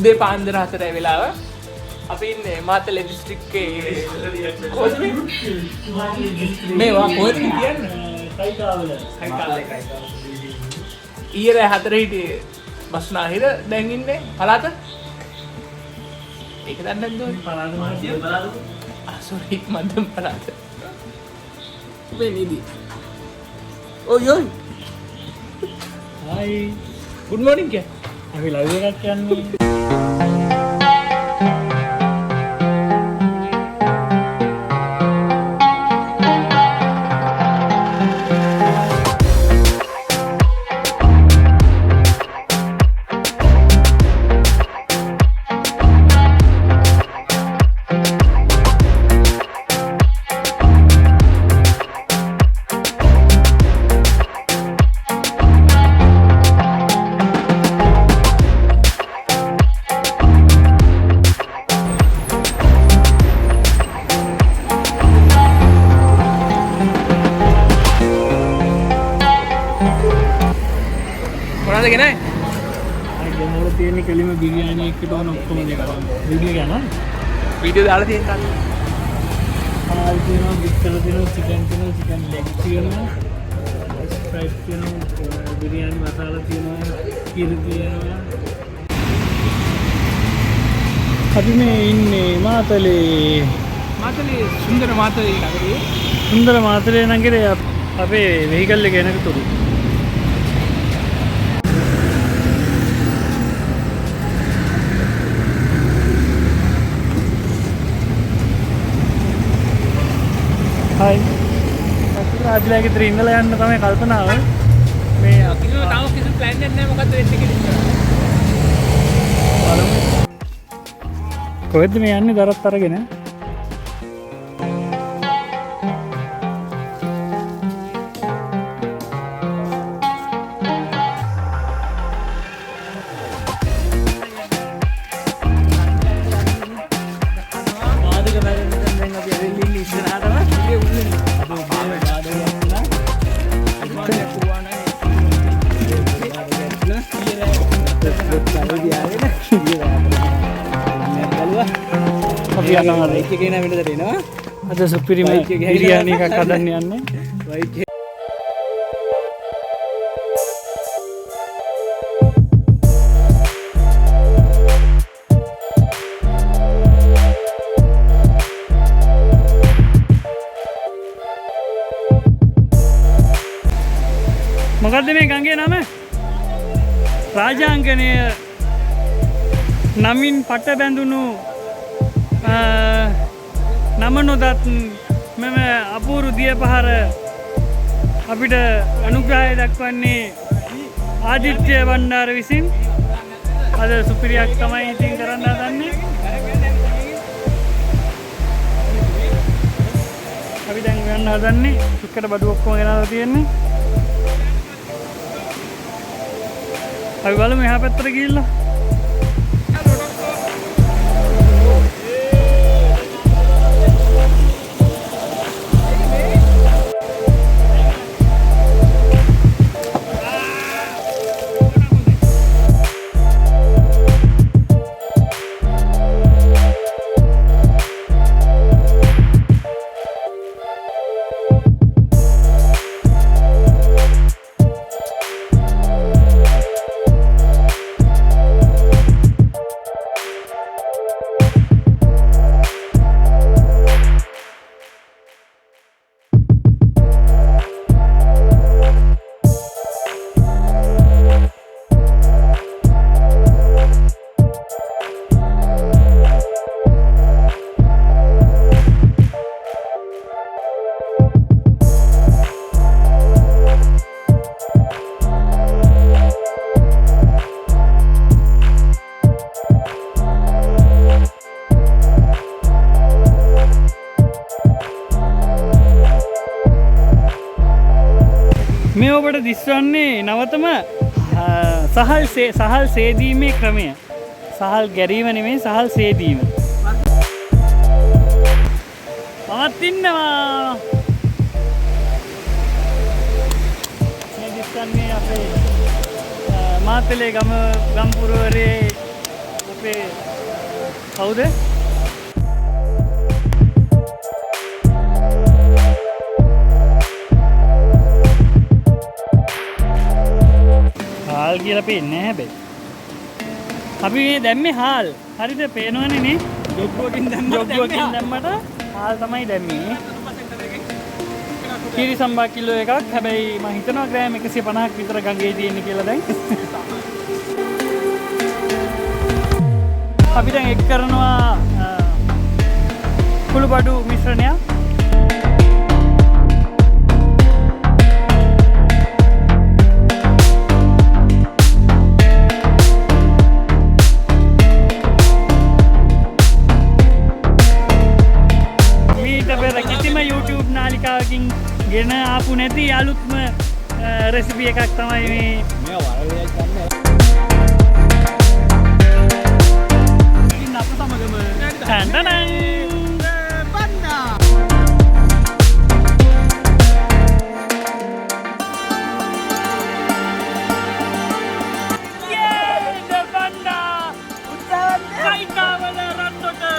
උදේ පාන්දර 4 වෙලාව අපි ඉන්නේ මාතලේ දිස්ත්‍රික්කයේ කොහෙද මේවා කොහෙද කියන්නේ කයිකාවල ඊයේ 4 හිටියේ බස්නාහිර දැන් ඉන්නේ පළාත ඒක දන්නේ නැද්ද පළාත මහතිය පළාත සෝරි මන්දම් පළාත මේ නිදි ඔය ඔය හායි good morning කිය අපි ලයිව් එකක් යන්නේ කෙලිම බිරියානි එක්ක තෝන ඔක්කොම දෙක වීඩියෝ ගන්නවා වීඩියෝ දාලා තියෙන කන්න ආල් තියෙනවා බිස්කල තියෙනවා චිකන් ලෙග් තියෙනවා ස්ප්‍රයිට් තියෙනවා බිරියානි මසාලා තියෙනවා කිරි තියෙනවා අපි මේ ඉන්නේ මාතලේ සුන්දර මාතලේ නගරේ සුන්දර මාතලේ නගරේ අපේ වෙහිකල් එක එනකතුරු हाय राजला के ट्रेन ला යන්න තමයි කල්පනාව මේ අපි තාම කිසි ප්ලෑන් එකක් නැහැ මොකද්ද වෙන්නේ කියලා බලමු කොහෙද මේ යන්නේ දරත් අරගෙන අද සුපිරි බිරියානි එකක් හදන්න යන්නේ මොකද්ද මේ ගඟේ නම රාජාංගනය නමින් පට බැඳුණු නම නොදත් මෙම අපූරු දිය පහර අපිට අනුග්‍රහය දක්වන්නේ ආදිත්‍ය බණ්ඩාර විසින් අද සුපිරියක් තමයි ඉතින් කරන්න හදන්නේ අපි දැන් යන්න හදන්නේ එකට බඩු ඔක්කොම ගෙනල්ලා තියෙන්නේ අපි බලමු එහා පැත්තට ගිහිල්ලා මේ ඔබට දිස්වන්නේ නවතම සහල් සේදීමේ ක්‍රමය. සහල් ගැරීම නෙමෙයි සහල් සේදීම. පවත්ින්නවා. මේ දිස්වන්නේ අපේ මාතලේ ගම්පුරවරේ අපේ කවුද? හාල් කියලා පේන්නේ නැහැ හැබැයි. අපි මේ දැම්මේ හාල්. හරිද? පේනවනේ නේ? ජොග්ගුවකින් දැම්මට හාල් තමයි දැම්මේ. කිරි සම්බා කිලෝ එකක්. හැබැයි මම හිතනවා ග්‍රෑම් 150ක් විතර ගඟේ තියෙන්නේ කියලා දැන්. අපි දැන් එක් කරනවා කුළුබඩු මිශ්‍රණයක්. YouTube නාලිකාවකින් ගෙන ආපු නැති අලුත්ම රෙසිපි එකක් තමයි මේ. ඉතින් අප සමගම ටන්ටනන් බන්නා. යේ බන්නා Matale Raththota.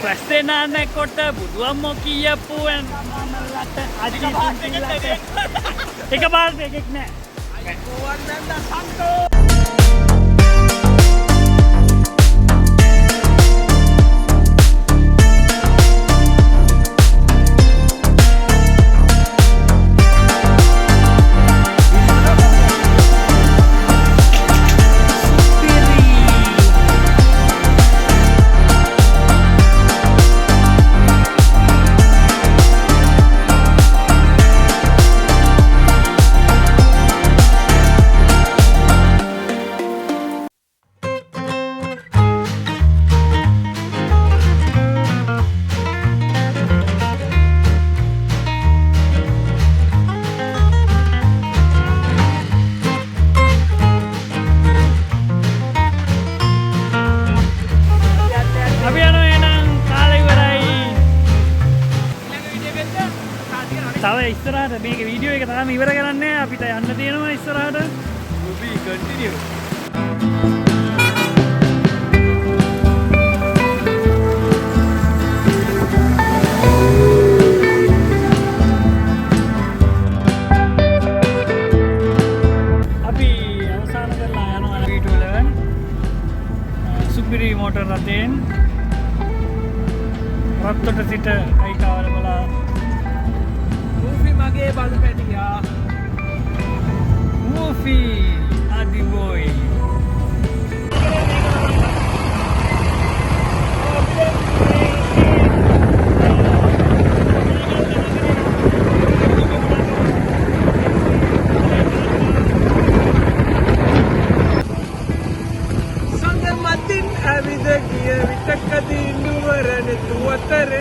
Presena කොට බුදුම්මෝ කියපුවන් මමලට අජි එක පාරට එකෙක් නෑ. තව ඉස්සරහට මේක වීඩියෝ එක තාම ඉවර කරන්නේ නැහැ. අපිට යන්න තියෙනවා ඉස්සරහට. We continue. අපි අවසන් කරලා යනවා V211 සුපිරි මෝටර් රථයෙන් රත්තොට සිට අයිකාවල බලා මගේ බලු පැටියා මූෆි අඩි බොයි. සංග මතින් ඇවිද ගිය විටකදී නුවරණ තුවතර